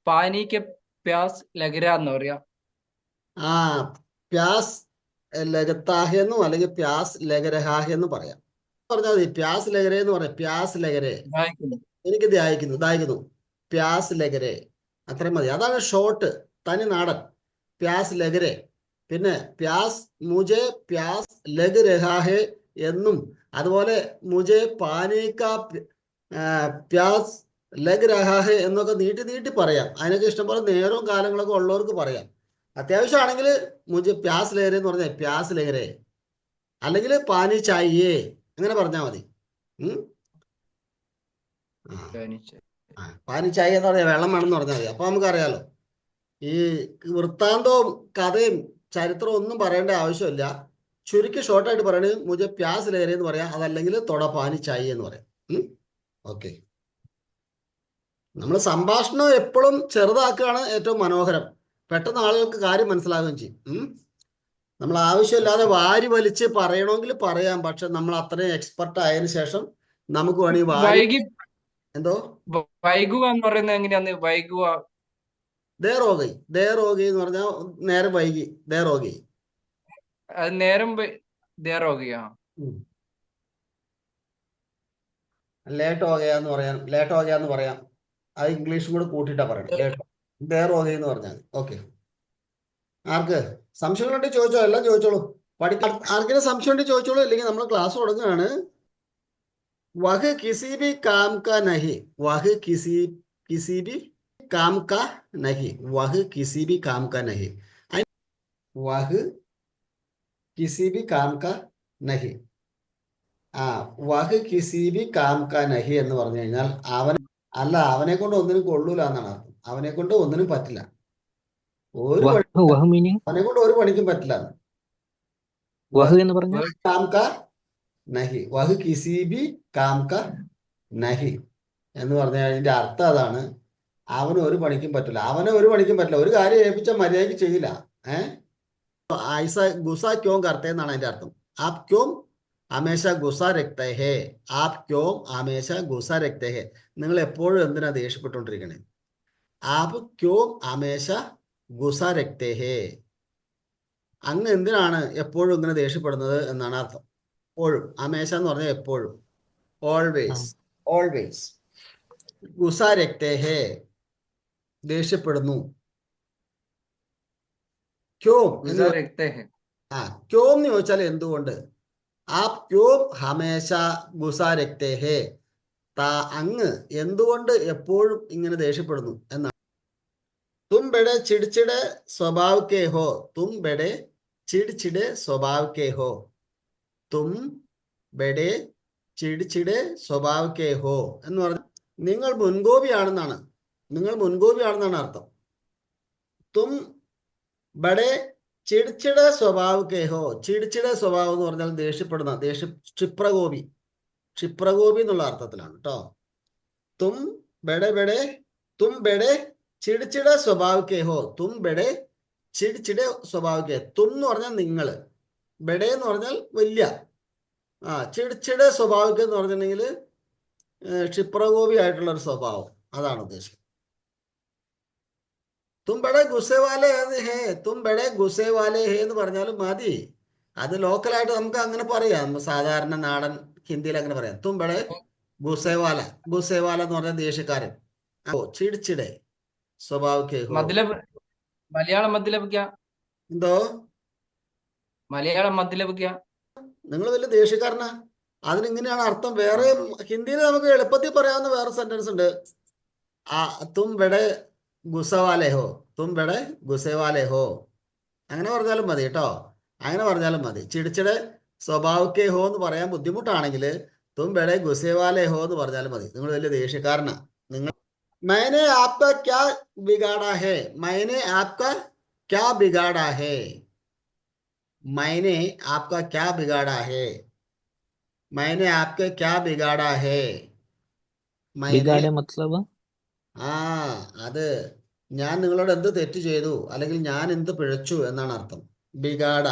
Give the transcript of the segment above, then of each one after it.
Panic പ്യാസ് ലഗര എന്ന് പറയാ. ആ പ്യാസ് ലഗത്താഹെ എന്നും അല്ലെങ്കിൽ പ്യാസ് ലഗരഹാഹെ എന്നും പറയാം. പറഞ്ഞാൽ മതി പ്യാസ് ലഗരെ എന്ന് പറയാം. പ്യാസ് ലഗരെ ദാഹിക്കുന്നു. എനിക്ക് ദാഹിക്കുന്നു. പ്യാസ് ലഗരെ അത്രയും മതി. അതാണ് ഷോർട്ട്, തനി നാടൻ. പ്യാസ് ലഗരെ. പിന്നെ പ്യാസ് മുജെ പ്യാസ് ലഗ് രഹാഹെ എന്നും അതുപോലെ മുജെ പാനിക്ക പ്യാസ് ലഗ് രഹാഹെ എന്നൊക്കെ നീട്ടി നീട്ടി പറയാം. അതിനൊക്കെ ഇഷ്ടംപോലെ നേരവും കാലങ്ങളൊക്കെ ഉള്ളവർക്ക് പറയാം. അത്യാവശ്യമാണെങ്കിൽ മുജെ പ്യാസ് ലഗരെ എന്ന് പറഞ്ഞാൽ പ്യാസ് ലഗരെ, അല്ലെങ്കിൽ പാനി ചായേ അങ്ങനെ പറഞ്ഞാൽ മതി. പാനി ചായ എന്ന് പറഞ്ഞാൽ വെള്ളം വേണമെന്ന് പറഞ്ഞാൽ മതി. അപ്പൊ നമുക്കറിയാലോ. ഈ വൃത്താന്തവും കഥയും ചരിത്രവും ഒന്നും പറയേണ്ട ആവശ്യമില്ല. ചുരുക്കി ഷോർട്ടായിട്ട് പറയണത് മുജെ പ്യാസ് ലഹരി എന്ന് പറയാം, അതല്ലെങ്കിൽ തൊട പാനി ചായ എന്ന് പറയാം. ഓക്കെ. നമ്മൾ സംഭാഷണം എപ്പോഴും ചെറുതാക്കുകയാണ് ഏറ്റവും മനോഹരം. പെട്ടെന്ന് ആളുകൾക്ക് കാര്യം മനസ്സിലാകുകയും ചെയ്യും. നമ്മൾ ആവശ്യമില്ലാതെ വാരി വലിച്ച് പറയണമെങ്കിൽ പറയാം. പക്ഷെ നമ്മൾ അത്രയും എക്സ്പെർട്ട് ആയതിനു ശേഷം നമുക്ക് വേണമെങ്കിൽ വാരി എന്തോ വൈകുക എന്ന് പറയുന്നത് എങ്ങനെയാന്ന്? വൈകുക ദേറോഗി എന്ന് പറഞ്ഞാൽ നേരം വൈകി. ദേറോഗി അത് നേരം ദേറോഗിയാ. ലേറ്റ് ഓകയാന്ന് പറയാം. അത് ഇംഗ്ലീഷും കൂടെ കൂട്ടിയിട്ടാ പറയണം. ലേറ്റ് ദേറോഗി എന്ന് പറഞ്ഞാൽ. ഓക്കെ. ആർക്ക് സംശയങ്ങളുണ്ടെങ്കിൽ ചോദിച്ചോ, എല്ലാം ചോദിച്ചോളൂ. ആർക്കെങ്കിലും സംശയം ഉണ്ടെങ്കിൽ ചോദിച്ചോളൂ, ഇല്ലെങ്കിൽ നമ്മൾ ക്ലാസ് തുടങ്ങുകയാണ്. വഹ് കിസി ബി കാം കാ നഹി. വഹ് കിസി ബി കാം കാ നഹി. വഹ് കിസി ബി കാം കാ നഹി. വഹ് കിസി ബി കാം കാ നഹി. വഹ് കിസി ബി കാം കാ നഹി എന്ന് പറഞ്ഞു കഴിഞ്ഞാൽ അവനെ കൊണ്ട് ഒന്നിനും കൊള്ളൂല എന്നാണ് അർത്ഥം. അവനെ കൊണ്ട് ഒന്നിനും പറ്റില്ല. അവനെ കൊണ്ട് ഒരു പണിക്കും പറ്റില്ല. കാം കാ നഹി. വഹ് കിസി ബി കാം കാ നഹി എന്ന് പറഞ്ഞു അതിന്റെ അർത്ഥം അതാണ്. അവന് ഒരു പണിക്കും പറ്റില്ല. ഒരു കാര്യം ഏൽപ്പിച്ചാൽ മര്യാദയ്ക്ക് ചെയ്യില്ല. ഐസ ഗുസ ക്യോം കർത്തേ എന്നാണ് അതിന്റെ അർത്ഥം. ആപ് ക്യോം ഹമേശ ഗുസ രക്തേ ഹേ. ആപ് ക്യോം ഹമേശ ഗുസ രക്തേ ഹേ. നിങ്ങൾ എപ്പോഴും എന്തിനാ ദേഷ്യപ്പെട്ടുകൊണ്ടിരിക്കണേ? ആപ് ക്യോം ഹമേശ ഗുസ രക്തേ ഹേ. അങ്ങ് എന്തിനാണ് എപ്പോഴും ഇങ്ങനെ ദേഷ്യപ്പെടുന്നത് എന്നാണ് അർത്ഥം. എപ്പോഴും. ഹമേശ എന്ന് പറഞ്ഞാൽ എപ്പോഴും. ഓൾവേസ്. ഗുസ രക്തേ ഹേ, ദേഷ്യപ്പെടുന്നു. ക്യോം ക്യോം എന്ന് ചോദിച്ചാൽ എന്തുകൊണ്ട്. ആപ് ക്യോം ഹമേശ ഗുസ രക്തേ ഹേ. അങ്ങ് എന്തുകൊണ്ട് എപ്പോഴും ഇങ്ങനെ ദേഷ്യപ്പെടുന്നു എന്നാണ്. തും ബഡെ ചിടിച്ചിടെ സ്വഭാവ് കെ ഹോ. തും ബഡെ ചിടിച്ചിടെ സ്വഭാവ് കെ ഹോ. തും ബഡെ ചിടിച്ചിടെ സ്വഭാവ് കെ ഹോ എന്ന് പറഞ്ഞാൽ നിങ്ങൾ മുൻകോപിയാണെന്നാണ് അർത്ഥം. തും ബഡെ ചിടിച്ചിടെ സ്വഭാവ് കെ ഹോ. ചിടിച്ചിടെ സ്വഭാവം എന്ന് പറഞ്ഞാൽ ദേഷ്യപ്പെടുന്ന, ക്ഷിപ്രകോപി എന്നുള്ള അർത്ഥത്തിലാണ് കേട്ടോ. തും ബെടെ ചിടിച്ചിടെ സ്വഭാവ് കെ ഹോ. തും ബെടെ ചിടിച്ചിടെ സ്വഭാവ് കെ. തും എന്ന് പറഞ്ഞാൽ നിങ്ങൾ, ബെടെ എന്ന് പറഞ്ഞാൽ വലിയ, ചിടിച്ചിടെ സ്വഭാവിക എന്ന് പറഞ്ഞിട്ടുണ്ടെങ്കിൽ ക്ഷിപ്രകോപി ആയിട്ടുള്ള ഒരു സ്വഭാവം, അതാണ് ഉദ്ദേശം. തും ബഡെ ഗുസ്സേവാലെ ഹേ. തും ബഡെ ഗുസ്സേവാലെ ഹേ എന്ന് പറഞ്ഞാലും മതി. അത് ലോക്കലായിട്ട് നമുക്ക് അങ്ങനെ പറയാം. സാധാരണ നാടൻ ഹിന്ദിയിൽ അങ്ങനെ പറയാം. തും ബഡെ ഗുസ്സേവാല എന്ന് പറഞ്ഞാൽ ദേഷ്യക്കാരൻ. ചിടിച്ചിടെ സ്വഭാവിക മലയാളം മദ്ലബ് ക്യാ? എന്തോ മലയാളം മദ്ലബ് ക്യാ? നിങ്ങൾ വലിയ ദേഷ്യക്കാരനാ, അതിനിങ്ങനെയാണ് അർത്ഥം. വേറെ ഹിന്ദിയിൽ നമുക്ക് എളുപ്പത്തിൽ പറയാവുന്ന വേറെ സെന്റൻസ് ഉണ്ട്. തും ബെടെ ഗുസ്സവാലെ ഹോ. തും ബെടെ ഗുസ്സേവാലെ ഹോ. അങ്ങനെ പറഞ്ഞാലും മതി കേട്ടോ. അങ്ങനെ പറഞ്ഞാലും മതി. ചിടിച്ചിടെ സ്വഭാവിക ഹോ എന്ന് പറയാൻ ബുദ്ധിമുട്ടാണെങ്കിൽ തും ബെടെ ഗുസ്സേവാലെ ഹോ എന്ന് പറഞ്ഞാലും മതി. നിങ്ങൾ വലിയ ദേഷ്യക്കാരനാ. നിങ്ങൾ मैंने आपका क्या बिगाड़ा है. मैंने आपका क्या बिगाड़ा है. मैंने आपका क्या बिगाड़ा है. मैंने आपके क्या बिगाड़ा है. बिगाड़े मतलब അത് ഞാൻ നിങ്ങളോട് എന്ത് തെറ്റ് ചെയ്തു, അല്ലെങ്കിൽ ഞാൻ എന്ത് പിഴച്ചു എന്നാണ് അർത്ഥം. ബിഗാഡ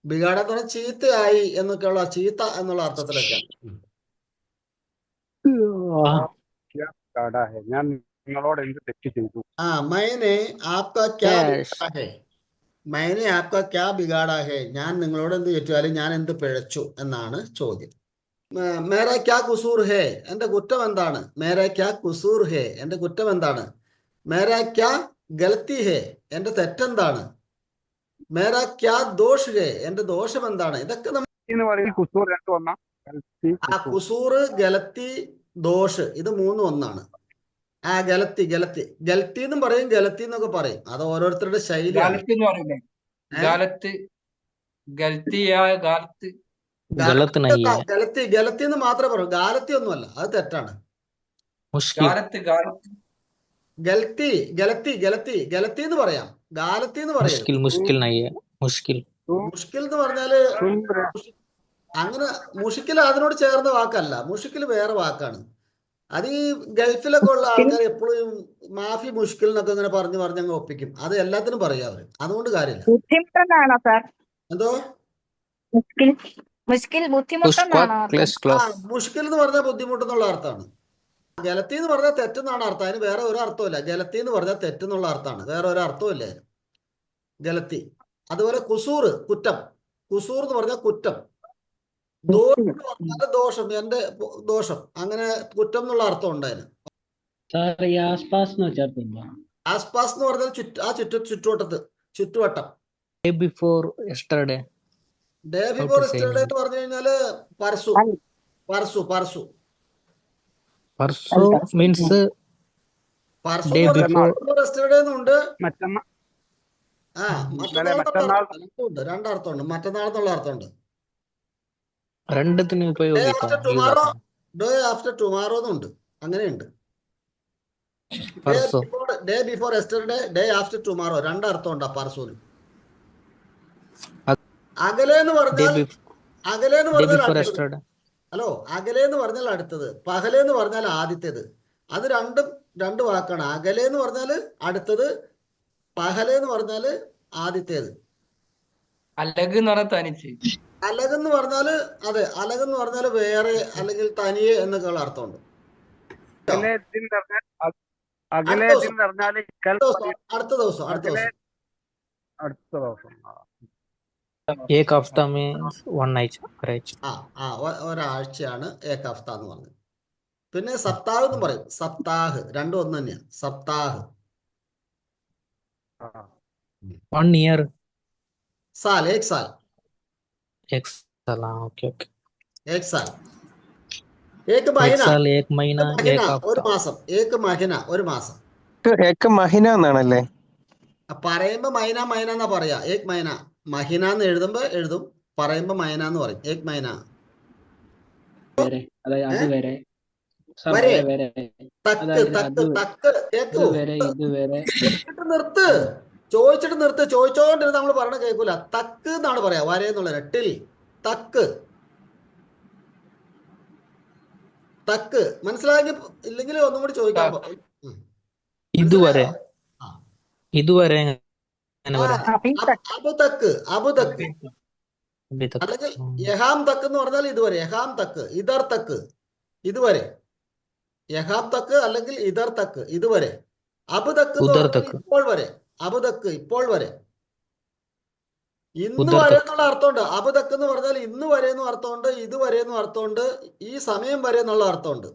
എന്ന് പറഞ്ഞാൽ ചീത്തയായി എന്നൊക്കെയുള്ള, ചീത്ത എന്നുള്ള അർത്ഥത്തിലൊക്കെയാണ്. ഞാൻ നിങ്ങളോട് എന്ത് തെറ്റ് ചെയ്തു? मैंने आपका क्या Yes. बिगाड़ा है मैंने आपका क्या बिगाड़ा है ഞാൻ നിങ്ങളോട് എന്ത് തെറ്റു അല്ലെങ്കിൽ ഞാൻ എന്ത് പിഴച്ചു എന്നാണ് ചോദ്യം. മേരാ ക്യാ കുസൂർ ഹേ എന്റെ കുറ്റം എന്താണ്? മേരാ ക്യാ കുസൂർ ഹേ എന്റെ കുറ്റം എന്താണ്? മേരാ ക്യാ ഗലത്തി ഹേ എന്റെ തെറ്റെന്താണ്? മേരാ ക്യാ ദോഷ് ഹേ എന്റെ ദോഷം എന്താണ്? ഇതൊക്കെ എന്ന് പറയുന്നത് കുസൂർ രണ്ടും ഒന്നാ? ആ കുസൂർ ഗലത്തി ദോഷ് ഇത് മൂന്നും ഒന്നാണ്. ആ ഗലത്തി ഗലത്തി ഗലത്തി എന്നും പറയും ഗലത്തി എന്നൊക്കെ പറയും. അത് ഓരോരുത്തരുടെ ശൈലിയാണ്. ഗാലത്ത് എന്ന് പറയുന്നത് ഗാലത്ത് ഗൽത്തിയാ ഗാലത്ത് गलत नहीं है. ഗലത്തി ഗലത്തി എന്ന് മാത്രമേ പറയൂ. ഗാലത്തി ഒന്നുമല്ല, അത് തെറ്റാണ്. मुश्किल. ഗാലത്ത് ഗാലത്ത് ഗലത്തി ഗലത്തി ഗലത്തി ഗലത്തി എന്ന് പറയാം, ഗാലത്തി എന്ന് പറയരുത്. मुश्किल मुश्किल नहीं है. मुश्किल. മുഷ്കിൽ എന്ന് പറഞ്ഞാല് അങ്ങനെ മുഷിക്കിൽ അതിനോട് ചേർന്ന വാക്കല്ല. മുഷിക്കിൽ വേറെ വാക്കാണ്. അത് ഈ ഗൾഫിലൊക്കെ ഉള്ള ആൾക്കാർ എപ്പോഴും മാഫി മുഷ്കിൽ എന്നൊക്കെ ഇങ്ങനെ പറഞ്ഞു അങ്ങ് ഒപ്പിക്കും. അത് എല്ലാത്തിനും പറയാം അവര്. അതുകൊണ്ട് കാര്യമില്ല. ബുദ്ധിമുട്ടെന്നാണോ സാർ? എന്തോ മുഷ്കിൽ മുഷ്കിൽ ബുദ്ധിമുട്ടെന്നാണോ? Close ആ close. മുഷ്കിൽ എന്ന് പറഞ്ഞാൽ ബുദ്ധിമുട്ടെന്നുള്ള അർത്ഥമാണ്. ഗലത്തി എന്ന് പറഞ്ഞാൽ തെറ്റെന്നാണ് അർത്ഥം. അതിന് വേറെ ഒരു അർത്ഥമില്ല. ഗലത്തി എന്ന് പറഞ്ഞാൽ തെറ്റെന്നുള്ള അർത്ഥമാണ്, വേറെ ഒരു അർത്ഥമില്ല അതിന്. ഗലത്തി. അതുപോലെ കുസൂർ കുറ്റം. കുസൂർ എന്ന് പറഞ്ഞാൽ കുറ്റം. ദോഷം എന്ന് പറഞ്ഞാൽ ദോഷം, എന്റെ ദോഷം, അങ്ങനെ കുറ്റം എന്നുള്ള അർത്ഥം ഉണ്ടായിരുന്നു. സാർ ഈ ആസ്പാസ് എന്ന് വെച്ചാൽ ആസ്പാസ് എന്ന് പറഞ്ഞാൽ ചുറ്റുവട്ടത്ത്, ചുറ്റുവട്ടം. Day before yesterday. Day before yesterday എന്ന് പറഞ്ഞു കഴിഞ്ഞാല് പർസു പർസു പർസു Parso means പർസു Day before. യെസ്റ്റർഡേ എന്നുണ്ട്. മറ്റന്നാ ആ മറ്റന്നാൾ രണ്ടർത്ഥമുണ്ട്. മറ്റന്നാൾ എന്നുള്ള അർത്ഥമുണ്ട്. രണ്ടത്തിന് ഡേ ഉപയോഗിക്കാം. After tomorrow, day after tomorrow എന്നുണ്ട്. അങ്ങനെയുണ്ട്. Parso. Day before yesterday, day after tomorrow, രണ്ടർത്ഥമുണ്ട് ആ പർസുവിന്. അകലെ എന്ന് Day പറഞ്ഞാൽ അകലെ എന്ന് day പറഞ്ഞാൽ before അടുത്തത്. yesterday. ഹലോ, അകലെ എന്ന് പറഞ്ഞാൽ അടുത്തത്, പകലെ എന്ന് പറഞ്ഞാൽ ആദ്യത്തേത്. അത് രണ്ട് വാക്കാണ്. അകലെ എന്ന് പറഞ്ഞാൽ അടുത്തത്, പകലെ എന്ന് പറഞ്ഞാൽ ആദ്യത്തേത്. അലഗ് എന്ന് പറഞ്ഞാൽ തനിച്ച്. അലകെന്ന് പറഞ്ഞാല് അതെ, അലകെന്ന് പറഞ്ഞാല് വേറെ അല്ലെങ്കിൽ തനിയെ എന്നൊക്കെയുള്ള അർത്ഥമുണ്ട്. അകലെ ദിൻ പറഞ്ഞാൽ അകലെ ദിൻ പറഞ്ഞാൽ അടുത്ത ദിവസം അടുത്ത ദിവസം. एक हफ्ता means one night. ഒരാഴ്ചയാണ് ഏക ഹഫ്ത എന്ന് പറഞ്ഞത്. പിന്നെ സപ്താഹ് എന്ന് പറയും. സപ്താഹ് രണ്ടും ഒന്ന് തന്നെയാണ്. സപ്താഹ്. One year. സാൽ, ഏക് സാൽ, एक साल. Okay okay. ഏക് സാൽ. ഏക് एक മഹിന, साल एक महीना एक ഒരു हफ्ता. മാസം. ഏക് മഹിന ഒരു മാസം. ഏക മഹിന എന്നാണല്ലേ? പറയുമ്പോ മൈന മൈന എന്നാ പറയാ. ഏക് മൈന. മഹിന എന്ന് എഴുതും, പറയുമ്പോ മൈന എന്ന് പറയും. ഏക് മൈന. വരെ അതായത് അതുവരെ സാർ വരെ. വരെ തക്ക് അതായത് തക്ക് അത് തക്ക് കേക്കൂ. ഇതുവരെ നിർത്ത്. ചോദിച്ചോണ്ടിരുന്ന് നമ്മൾ പറയണ കേൾക്കൂല. തക്ക് എന്നാണ് പറയാ, വരെ എന്നുള്ള ടിൽ. തക്ക് തക്ക് മനസ്സിലാക്കി ഇല്ലെങ്കിൽ ഒന്നും കൂടി ചോദിക്കാൻ ഇതുവരെ. ആ. ഇതുവരെ അങ്ങനെ പറയാം. അബു തക്ക്, അബു തക്ക്. अभी तक. അല്ലെങ്കിൽ യഹാം തക്ക് എന്ന് പറഞ്ഞാൽ ഇതുവരെ. യഹാം തക്ക്, ഇതർ തക്ക്, ഇതുവരെ. യഹാം തക്ക് അല്ലെങ്കിൽ ഇതർ തക്ക്, ഇതുവരെ. അബു തക്ക് എന്ന് ഉദർ പറഞ്ഞാൽ തക്ക്. ഇപ്പോൾ വരെ. അബു തക്ക് ഇപ്പോൾ വരെ. ഇന്ന് ഉദർ വരെ തക്ക്. എന്നുള്ള അർത്ഥമുണ്ട്. അബു തക്ക് എന്ന് പറഞ്ഞാൽ ഇന്ന് വരെ എന്നും അർത്ഥമുണ്ട്, ഇതുവരെ എന്നും അർത്ഥമുണ്ട്, ഈ സമയം വരെ എന്നുള്ള അർത്ഥമുണ്ട്.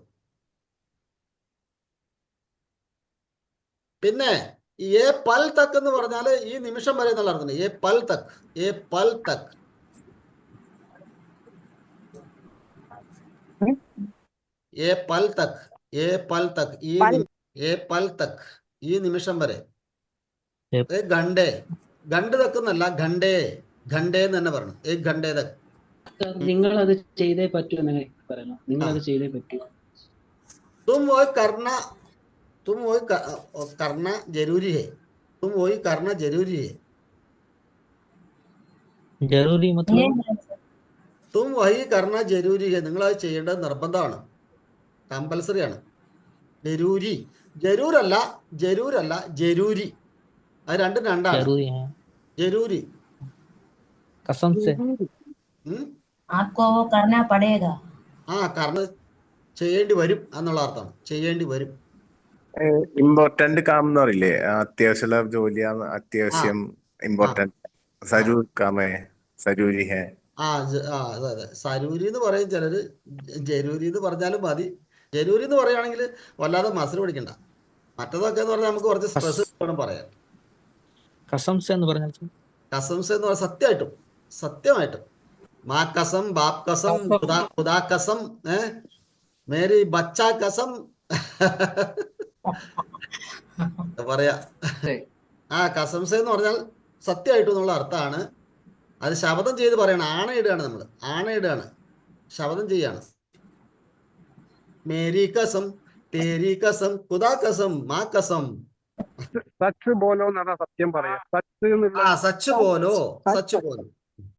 പിന്നെ ഏ പൽ തക്ക് എന്ന് പറഞ്ഞാൽ ഈ നിമിഷം വരെ എന്നുള്ള അർത്ഥമുണ്ട്. ഏ പൽ തക്ക്, ഏ പൽ തക്ക്. ഏ പൽ തക്ക്, ഏ പൽ തക്ക്, ഏ പൽ തക്ക്, ഈ നിമിഷം വരെ. ഗണ്ടേ, ഗണ്ട് തക്കുന്നല്ല, ഘണ്ടേ, ഘണ്ടേ എന്ന് തന്നെ പറയണം. ഏ ഘണ്ടേ തക്ക്. നിങ്ങൾ അത് ചെയ്തേ പറ്റൂ എന്ന് പറയണം. നിങ്ങൾ അത് ചെയ്തേ പറ്റൂ. तुम वही करना जरूरी है. तुम वही करना जरूरी है. जरूरी मतलब तुम वही करना जरूरी है. നിങ്ങൾ അത് ചെയ്യേണ്ടത് നിർബന്ധമാണ്, കമ്പൽസറി ആണ്. ജരൂരി, ജരൂരല്ല, ജരൂരി. അത് രണ്ടാണ്. जरूरी है. ജരൂരി. कसम से. आपको वो करना पड़ेगा. കാരണം ചെയ്യേണ്ടി വരും എന്നുള്ള അർത്ഥമാണ്. ചെയ്യേണ്ടി വരും. ഇമ്പോർട്ടന്റ് കാം എന്ന് പറയില്ലേ, അത്യാവശ്യമുള്ള ജോലിയാണ്, അത്യാവശ്യം ഇമ്പോർട്ടന്റ്. സരൂർ കാമേ സരൂരി ഹേ. അതെ അതെ. സരൂരി എന്ന് പറയും ചിലര്, ജരൂരി എന്ന് പറഞ്ഞാലും മതി. ജരൂരി എന്ന് പറയുകയാണെങ്കിൽ വല്ലാതെ മസിൽ പിടിക്കണ്ട. മറ്റതൊക്കെ എന്ന് പറഞ്ഞാൽ നമുക്ക് കുറച്ച് സ്ട്രെസ് വേണം പറയാൻ. കസംസ് എന്ന് പറഞ്ഞാൽ കസംസ് എന്ന് പറഞ്ഞാൽ സത്യമായിട്ടും മാ കസം, ബാപ് കസം, ഖുദാ കസം, മേരി ബച്ച കസം പറയാ. കസംസ് എന്ന് പറഞ്ഞാൽ സത്യമായിട്ടും എന്നുള്ള അർത്ഥമാണ്. അത് ശപഥം ചെയ്ത് പറയണം, ആണയിടുകയാണ് നമ്മൾ, ആണയിടുകയാണ്, ശപഥം ചെയ്യാണ്. മേരി കസം, തേരി കസം, ഖുദാ കസം, മാ കസം. സച്ച് ബോലോ എന്ന് പറഞ്ഞാൽ സത്യം പറയാ. സച്ച് സച്ച് പോലോ, സച്ച് പോലോ.